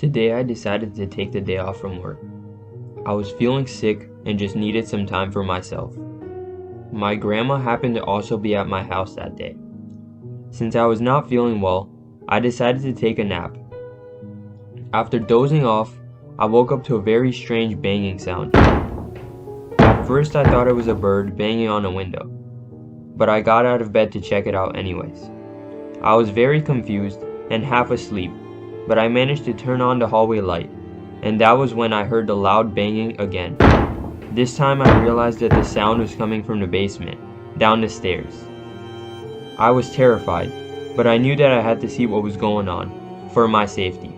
Today I decided to take the day off from work. I was feeling sick and just needed some time for myself. My grandma happened to also be at my house that day. Since I was not feeling well, I decided to take a nap. After dozing off, I woke up to a very strange banging sound. At first I thought it was a bird banging on a window, but I got out of bed to check it out anyways. I was very confused and half asleep, but I managed to turn on the hallway light, and that was when I heard the loud banging again. This time I realized that the sound was coming from the basement, down the stairs. I was terrified, but I knew that I had to see what was going on, for my safety.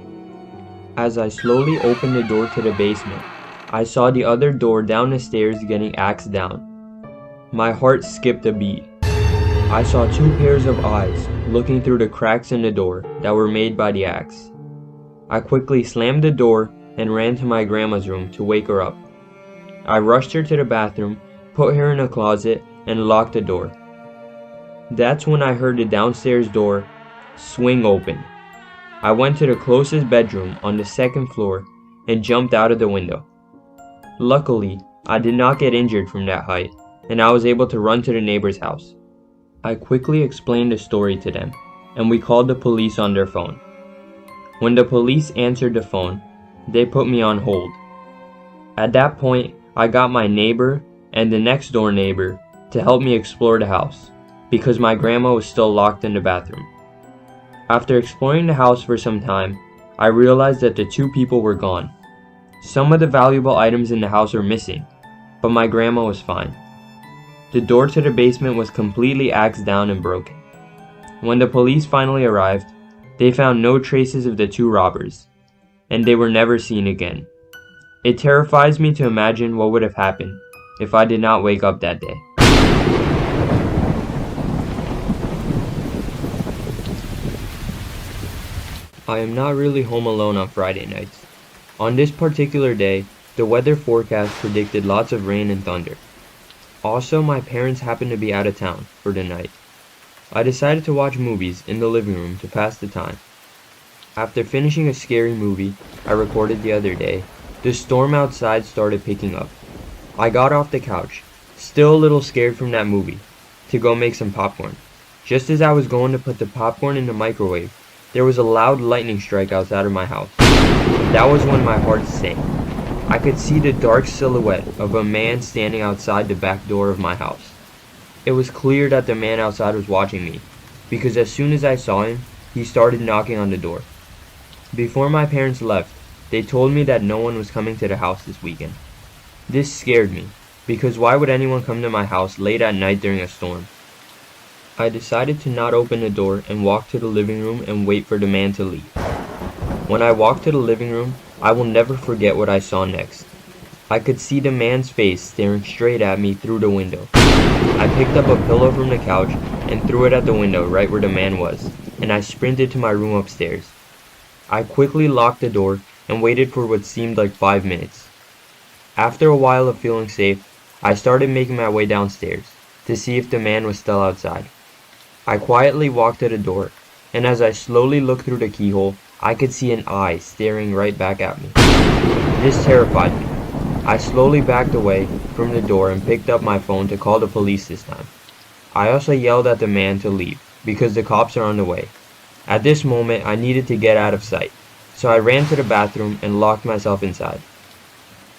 As I slowly opened the door to the basement, I saw the other door down the stairs getting axed down. My heart skipped a beat. I saw two pairs of eyes looking through the cracks in the door that were made by the axe. I quickly slammed the door and ran to my grandma's room to wake her up. I rushed her to the bathroom, put her in a closet, and locked the door. That's when I heard the downstairs door swing open. I went to the closest bedroom on the second floor and jumped out of the window. Luckily, I did not get injured from that height, and I was able to run to the neighbor's house. I quickly explained the story to them, and we called the police on their phone. When the police answered the phone, they put me on hold. At that point, I got my neighbor and the next door neighbor to help me explore the house, because my grandma was still locked in the bathroom. After exploring the house for some time, I realized that the two people were gone. Some of the valuable items in the house were missing, but my grandma was fine. The door to the basement was completely axed down and broken. When the police finally arrived, they found no traces of the two robbers, and they were never seen again. It terrifies me to imagine what would have happened if I did not wake up that day. I am not really home alone on Friday nights. On this particular day, the weather forecast predicted lots of rain and thunder. Also, my parents happened to be out of town for the night. I decided to watch movies in the living room to pass the time. After finishing a scary movie I recorded the other day, the storm outside started picking up. I got off the couch, still a little scared from that movie, to go make some popcorn. Just as I was going to put the popcorn in the microwave, there was a loud lightning strike outside of my house. That was when my heart sank. I could see the dark silhouette of a man standing outside the back door of my house. It was clear that the man outside was watching me, because as soon as I saw him, he started knocking on the door. Before my parents left, they told me that no one was coming to the house this weekend. This scared me, because why would anyone come to my house late at night during a storm? I decided to not open the door and walk to the living room and wait for the man to leave. When I walked to the living room, I will never forget what I saw next. I could see the man's face staring straight at me through the window. I picked up a pillow from the couch and threw it at the window right where the man was, and I sprinted to my room upstairs. I quickly locked the door and waited for what seemed like 5 minutes. After a while of feeling safe, I started making my way downstairs to see if the man was still outside. I quietly walked to the door, and as I slowly looked through the keyhole, I could see an eye staring right back at me. This terrified me. I slowly backed away from the door and picked up my phone to call the police this time. I also yelled at the man to leave, because the cops are on the way. At this moment, I needed to get out of sight, so I ran to the bathroom and locked myself inside.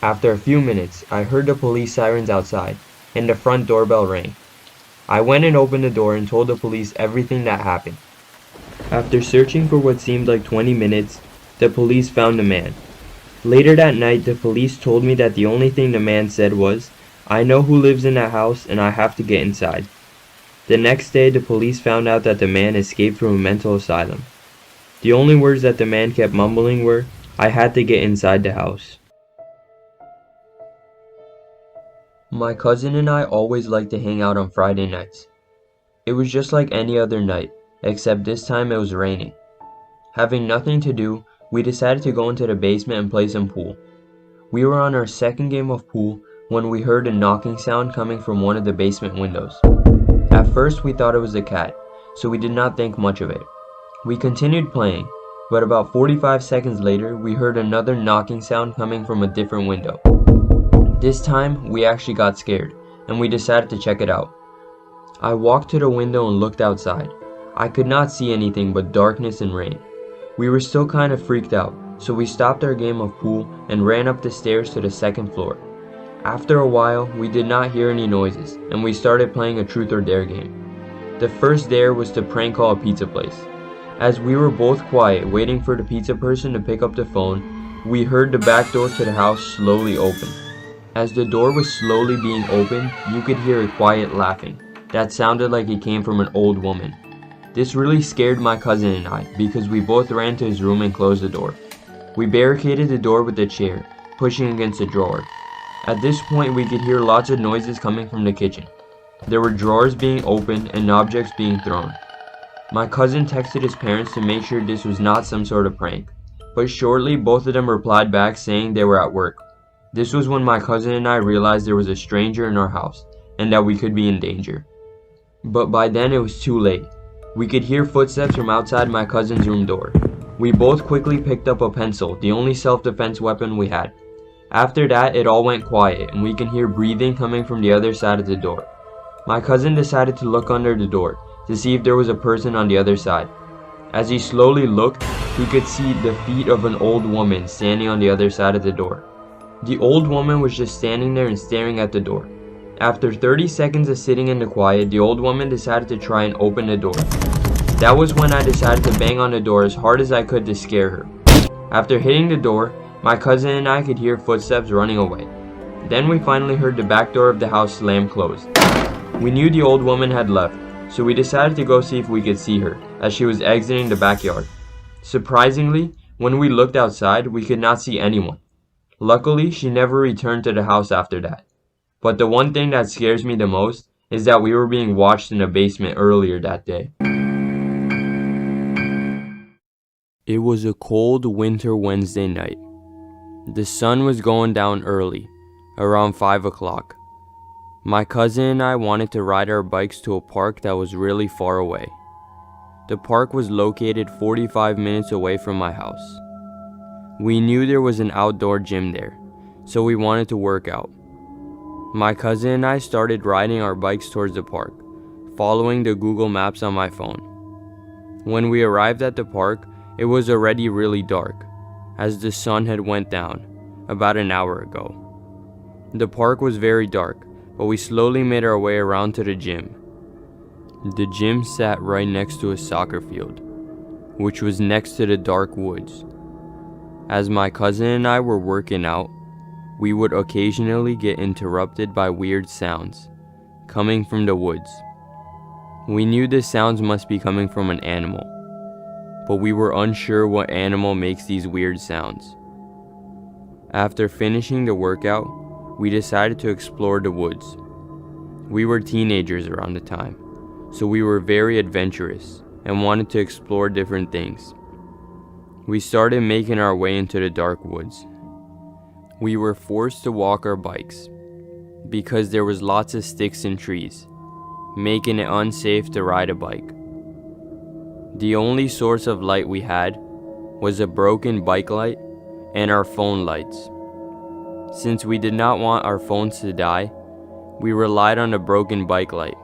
After a few minutes, I heard the police sirens outside, and the front doorbell rang. I went and opened the door and told the police everything that happened. After searching for what seemed like 20 minutes, the police found the man. Later that night, the police told me that the only thing the man said was, "I know who lives in that house and I have to get inside." The next day, the police found out that the man escaped from a mental asylum. The only words that the man kept mumbling were, "I had to get inside the house." My cousin and I always liked to hang out on Friday nights. It was just like any other night, except this time it was raining. Having nothing to do, we decided to go into the basement and play some pool. We were on our second game of pool when we heard a knocking sound coming from one of the basement windows. At first we thought it was a cat, so we did not think much of it. We continued playing, But about 45 seconds later, we heard another knocking sound coming from a different window. This time, we actually got scared, and we decided to check it out. I walked to the window and looked outside. I could not see anything but darkness and rain. We were still kind of freaked out, so we stopped our game of pool and ran up the stairs to the second floor. After a while, we did not hear any noises, and we started playing a truth or dare game. The first dare was to prank call a pizza place. As we were both quiet, waiting for the pizza person to pick up the phone, we heard the back door to the house slowly open. As the door was slowly being opened, you could hear a quiet laughing that sounded like it came from an old woman. This really scared my cousin and I because we both ran to his room and closed the door. We barricaded the door with a chair, pushing against a drawer. At this point, we could hear lots of noises coming from the kitchen. There were drawers being opened and objects being thrown. My cousin texted his parents to make sure this was not some sort of prank, but shortly both of them replied back saying they were at work. This was when my cousin and I realized there was a stranger in our house and that we could be in danger. But by then it was too late. We could hear footsteps from outside my cousin's room door. We both quickly picked up a pencil, the only self-defense weapon we had. After that, it all went quiet and we can hear breathing coming from the other side of the door. My cousin decided to look under the door to see if there was a person on the other side. As he slowly looked, he could see the feet of an old woman standing on the other side of the door. The old woman was just standing there and staring at the door. After 30 seconds of sitting in the quiet, the old woman decided to try and open the door. That was when I decided to bang on the door as hard as I could to scare her. After hitting the door, my cousin and I could hear footsteps running away. Then we finally heard the back door of the house slam closed. We knew the old woman had left, so we decided to go see if we could see her, as she was exiting the backyard. Surprisingly, when we looked outside, we could not see anyone. Luckily, she never returned to the house after that. But the one thing that scares me the most is that we were being watched in the basement earlier that day. It was a cold winter Wednesday night. The sun was going down early, around 5 o'clock. My cousin and I wanted to ride our bikes to a park that was really far away. The park was located 45 minutes away from my house. We knew there was an outdoor gym there, so we wanted to work out. My cousin and I started riding our bikes towards the park, following the Google Maps on my phone. When we arrived at the park, it was already really dark, as the sun had went down about an hour ago. The park was very dark, but we slowly made our way around to the gym. The gym sat right next to a soccer field, which was next to the dark woods. As my cousin and I were working out, we would occasionally get interrupted by weird sounds coming from the woods. We knew the sounds must be coming from an animal, but we were unsure what animal makes these weird sounds. After finishing the workout, we decided to explore the woods. We were teenagers around the time, so we were very adventurous and wanted to explore different things. We started making our way into the dark woods. We were forced to walk our bikes because there was lots of sticks and trees, making it unsafe to ride a bike. The only source of light we had was a broken bike light and our phone lights. Since we did not want our phones to die, we relied on a broken bike light.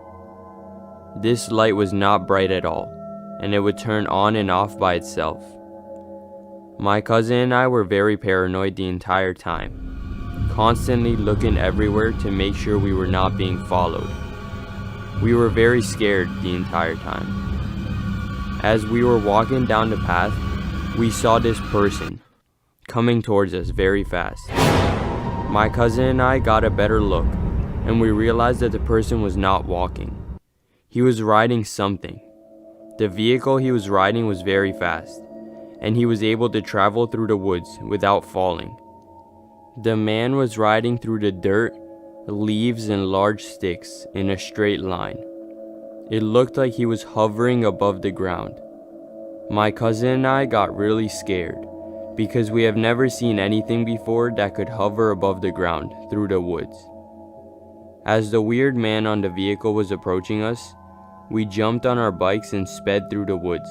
This light was not bright at all, and it would turn on and off by itself. My cousin and I were very paranoid the entire time, constantly looking everywhere to make sure we were not being followed. We were very scared the entire time. As we were walking down the path, we saw this person coming towards us very fast. My cousin and I got a better look, and we realized that the person was not walking. He was riding something. The vehicle he was riding was very fast, and he was able to travel through the woods without falling. The man was riding through the dirt, leaves, and large sticks in a straight line. It looked like he was hovering above the ground. My cousin and I got really scared because we have never seen anything before that could hover above the ground through the woods. As the weird man on the vehicle was approaching us, we jumped on our bikes and sped through the woods.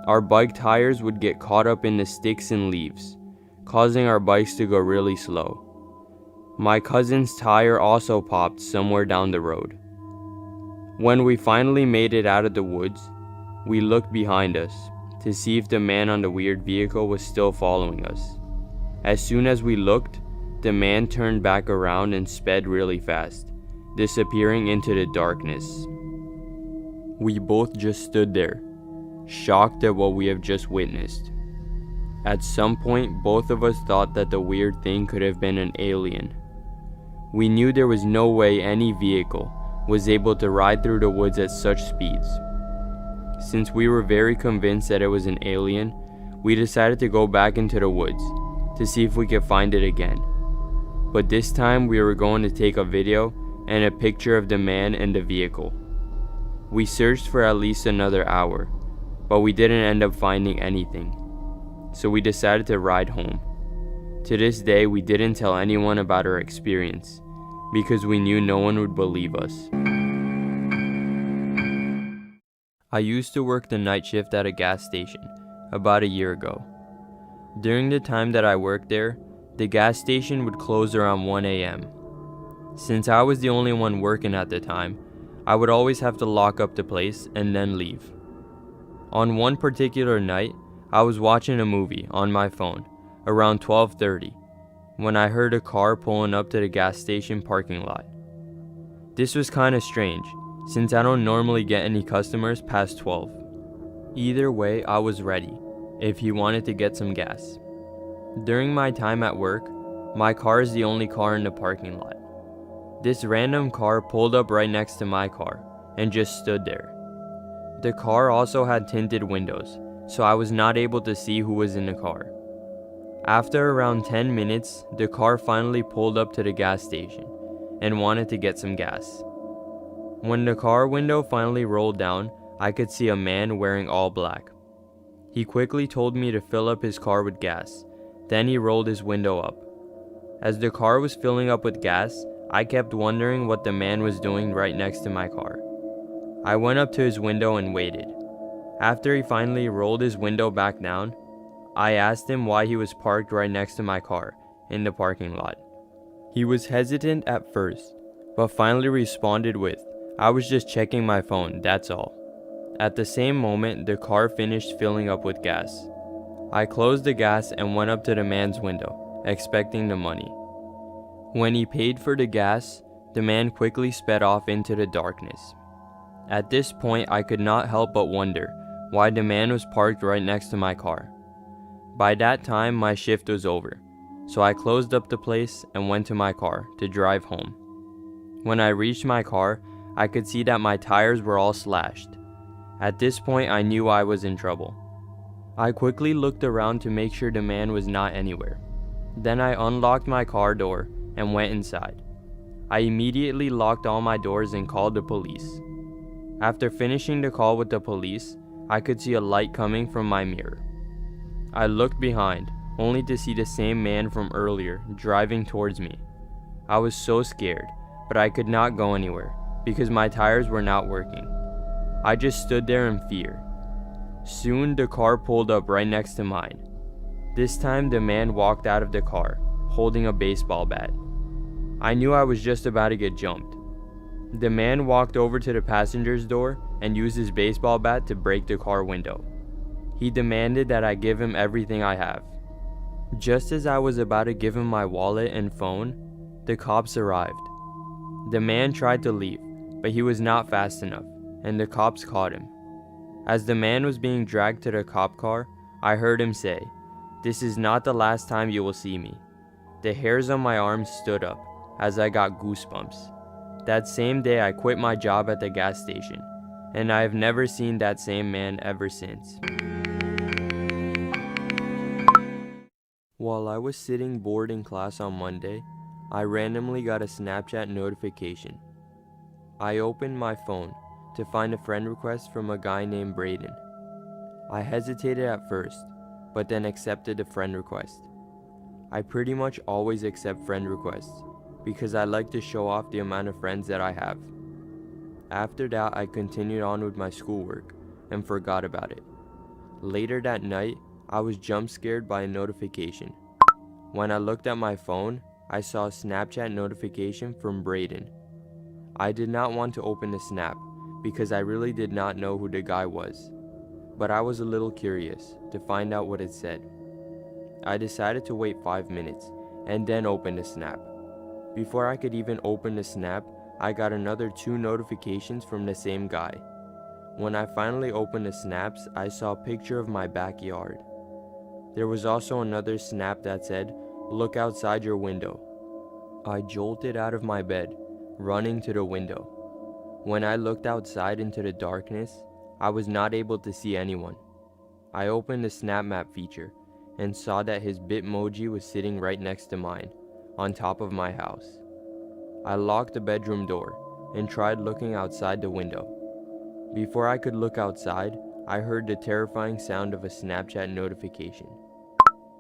our bike tires would get caught up in the sticks and leaves, causing our bikes to go really slow. My cousin's tire also popped somewhere down the road. When we finally made it out of the woods, we looked behind us to see if the man on the weird vehicle was still following us. As soon as we looked, the man turned back around and sped really fast, disappearing into the darkness. We both just stood there, shocked at what we have just witnessed. At some point, both of us thought that the weird thing could have been an alien. We knew there was no way any vehicle was able to ride through the woods at such speeds. Since we were very convinced that it was an alien, we decided to go back into the woods to see if we could find it again. But this time we were going to take a video and a picture of the man and the vehicle. We searched for at least another hour, but we didn't end up finding anything. So we decided to ride home. To this day, we didn't tell anyone about our experience because we knew no one would believe us. I used to work the night shift at a gas station about a year ago. During the time that I worked there, the gas station would close around 1 a.m. Since I was the only one working at the time, I would always have to lock up the place and then leave. On one particular night, I was watching a movie on my phone around 12:30 when I heard a car pulling up to the gas station parking lot. This was kinda strange since I don't normally get any customers past 12. Either way, I was ready if he wanted to get some gas. During my time at work, my car is the only car in the parking lot. This random car pulled up right next to my car and just stood there. The car also had tinted windows, so I was not able to see who was in the car. After around 10 minutes, the car finally pulled up to the gas station and wanted to get some gas. When the car window finally rolled down, I could see a man wearing all black. He quickly told me to fill up his car with gas, then he rolled his window up. As the car was filling up with gas, I kept wondering what the man was doing right next to my car. I went up to his window and waited. After he finally rolled his window back down, I asked him why he was parked right next to my car in the parking lot. He was hesitant at first, but finally responded with, "I was just checking my phone, that's all." At the same moment, the car finished filling up with gas. I closed the gas and went up to the man's window, expecting the money. When he paid for the gas, the man quickly sped off into the darkness. At this point, I could not help but wonder why the man was parked right next to my car. By that time, my shift was over, so I closed up the place and went to my car to drive home. When I reached my car, I could see that my tires were all slashed. At this point, I knew I was in trouble. I quickly looked around to make sure the man was not anywhere. Then I unlocked my car door and went inside. I immediately locked all my doors and called the police. After finishing the call with the police, I could see a light coming from my mirror. I looked behind, only to see the same man from earlier driving towards me. I was so scared, but I could not go anywhere because my tires were not working. I just stood there in fear. Soon the car pulled up right next to mine. This time the man walked out of the car, holding a baseball bat. I knew I was just about to get jumped. The man walked over to the passenger's door and used his baseball bat to break the car window. He demanded that I give him everything I have. Just as I was about to give him my wallet and phone, the cops arrived. The man tried to leave, but he was not fast enough, and the cops caught him. As the man was being dragged to the cop car, I heard him say, "This is not the last time you will see me." The hairs on my arms stood up as I got goosebumps. That same day I quit my job at the gas station, and I have never seen that same man ever since. While I was sitting bored in class on Monday, I randomly got a Snapchat notification. I opened my phone to find a friend request from a guy named Braden. I hesitated at first, but then accepted the friend request. I pretty much always accept friend requests because I like to show off the amount of friends that I have. After that, I continued on with my schoolwork and forgot about it. Later that night, I was jump scared by a notification. When I looked at my phone, I saw a Snapchat notification from Braden. I did not want to open the snap because I really did not know who the guy was, but I was a little curious to find out what it said. I decided to wait 5 minutes and then open the snap. Before I could even open the snap, I got another 2 notifications from the same guy. When I finally opened the snaps, I saw a picture of my backyard. There was also another snap that said, "Look outside your window." I jolted out of my bed, running to the window. When I looked outside into the darkness, I was not able to see anyone. I opened the Snap Map feature and saw that his Bitmoji was sitting right next to mine, on top of my house. I locked the bedroom door and tried looking outside the window. Before I could look outside, I heard the terrifying sound of a Snapchat notification.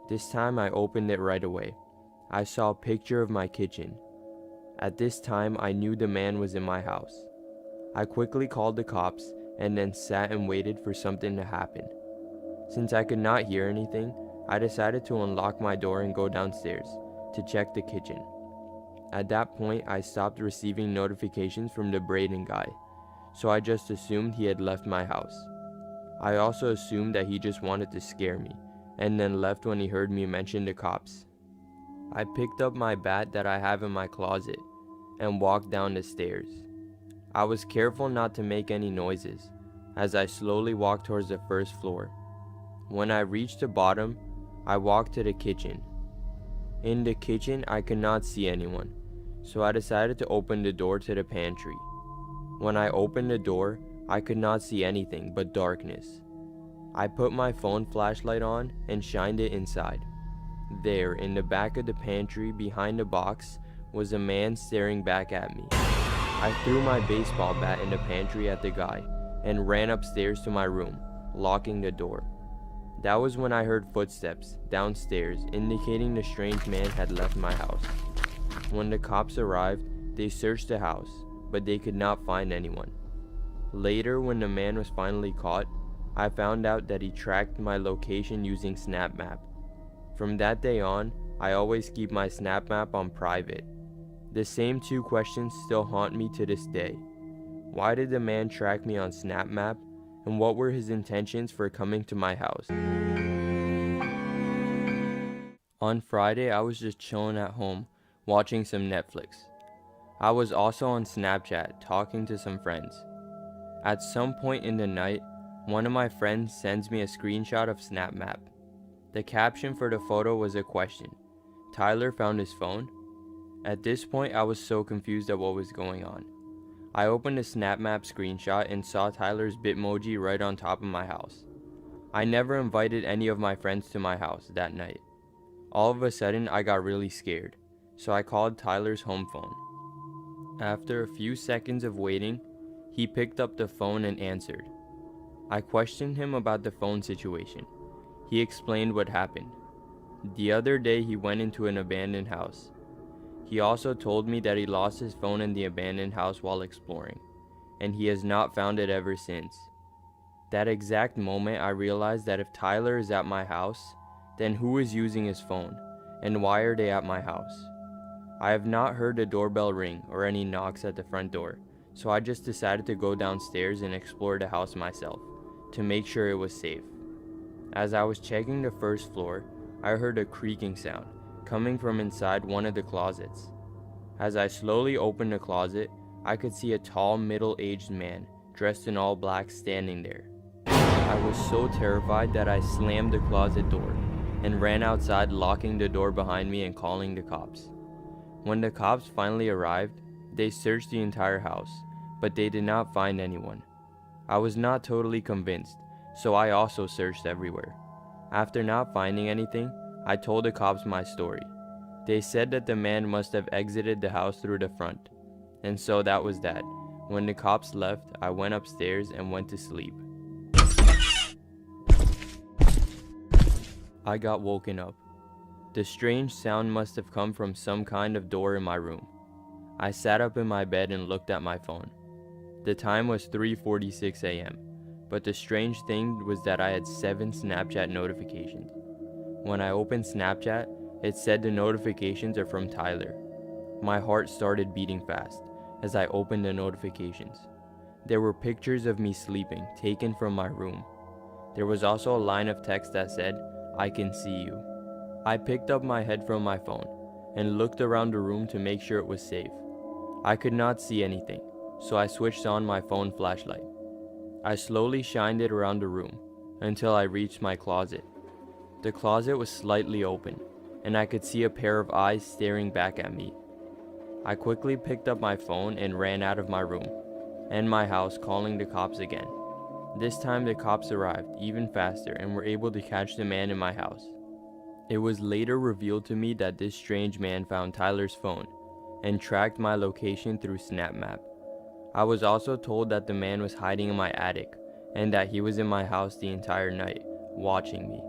This time I opened it right away. I saw a picture of my kitchen. At this time, I knew the man was in my house. I quickly called the cops and then sat and waited for something to happen. Since I could not hear anything, I decided to unlock my door and go downstairs to check the kitchen. At that point, I stopped receiving notifications from the Braden guy, so I just assumed he had left my house. I also assumed that he just wanted to scare me, and then left when he heard me mention the cops. I picked up my bat that I have in my closet and walked down the stairs. I was careful not to make any noises as I slowly walked towards the first floor. When I reached the bottom, I walked to the kitchen. In the kitchen, I could not see anyone, so I decided to open the door to the pantry. When I opened the door, I could not see anything but darkness. I put my phone flashlight on and shined it inside. There, in the back of the pantry behind a box, was a man staring back at me. I threw my baseball bat in the pantry at the guy and ran upstairs to my room, locking the door. That was when I heard footsteps downstairs, indicating the strange man had left my house. When the cops arrived, they searched the house, but they could not find anyone. Later, when the man was finally caught, I found out that he tracked my location using Snap Map. From that day on, I always keep my Snap Map on private. The same 2 questions still haunt me to this day. Why did the man track me on Snap Map, and what were his intentions for coming to my house? On Friday, I was just chilling at home, watching some Netflix. I was also on Snapchat, talking to some friends. At some point in the night, one of my friends sends me a screenshot of Snap Map. The caption for the photo was a question. Tyler found his phone? At this point, I was so confused at what was going on. I opened the Snap Map screenshot and saw Tyler's Bitmoji right on top of my house. I never invited any of my friends to my house that night. All of a sudden, I got really scared, so I called Tyler's home phone. After a few seconds of waiting, he picked up the phone and answered. I questioned him about the phone situation. He explained what happened. The other day, he went into an abandoned house. He also told me that he lost his phone in the abandoned house while exploring, and he has not found it ever since. That exact moment, I realized that if Tyler is at my house, then who is using his phone, and why are they at my house? I have not heard a doorbell ring or any knocks at the front door, so I just decided to go downstairs and explore the house myself, to make sure it was safe. As I was checking the first floor, I heard a creaking sound coming from inside one of the closets. As I slowly opened the closet, I could see a tall, middle-aged man dressed in all black standing there. I was so terrified that I slammed the closet door and ran outside, locking the door behind me and calling the cops. When the cops finally arrived, they searched the entire house, but they did not find anyone. I was not totally convinced, so I also searched everywhere. After not finding anything, I told the cops my story. They said that the man must have exited the house through the front, and so that was that. When the cops left, I went upstairs and went to sleep. I got woken up. The strange sound must have come from some kind of door in my room. I sat up in my bed and looked at my phone. The time was 3:46 a.m., but the strange thing was that I had 7 Snapchat notifications. When I opened Snapchat, it said the notifications are from Tyler. My heart started beating fast as I opened the notifications. There were pictures of me sleeping, taken from my room. There was also a line of text that said, "I can see you." I picked up my head from my phone and looked around the room to make sure it was safe. I could not see anything, so I switched on my phone flashlight. I slowly shined it around the room until I reached my closet. The closet was slightly open, and I could see a pair of eyes staring back at me. I quickly picked up my phone and ran out of my room and my house, calling the cops again. This time the cops arrived even faster and were able to catch the man in my house. It was later revealed to me that this strange man found Tyler's phone and tracked my location through SnapMap. I was also told that the man was hiding in my attic and that he was in my house the entire night, watching me.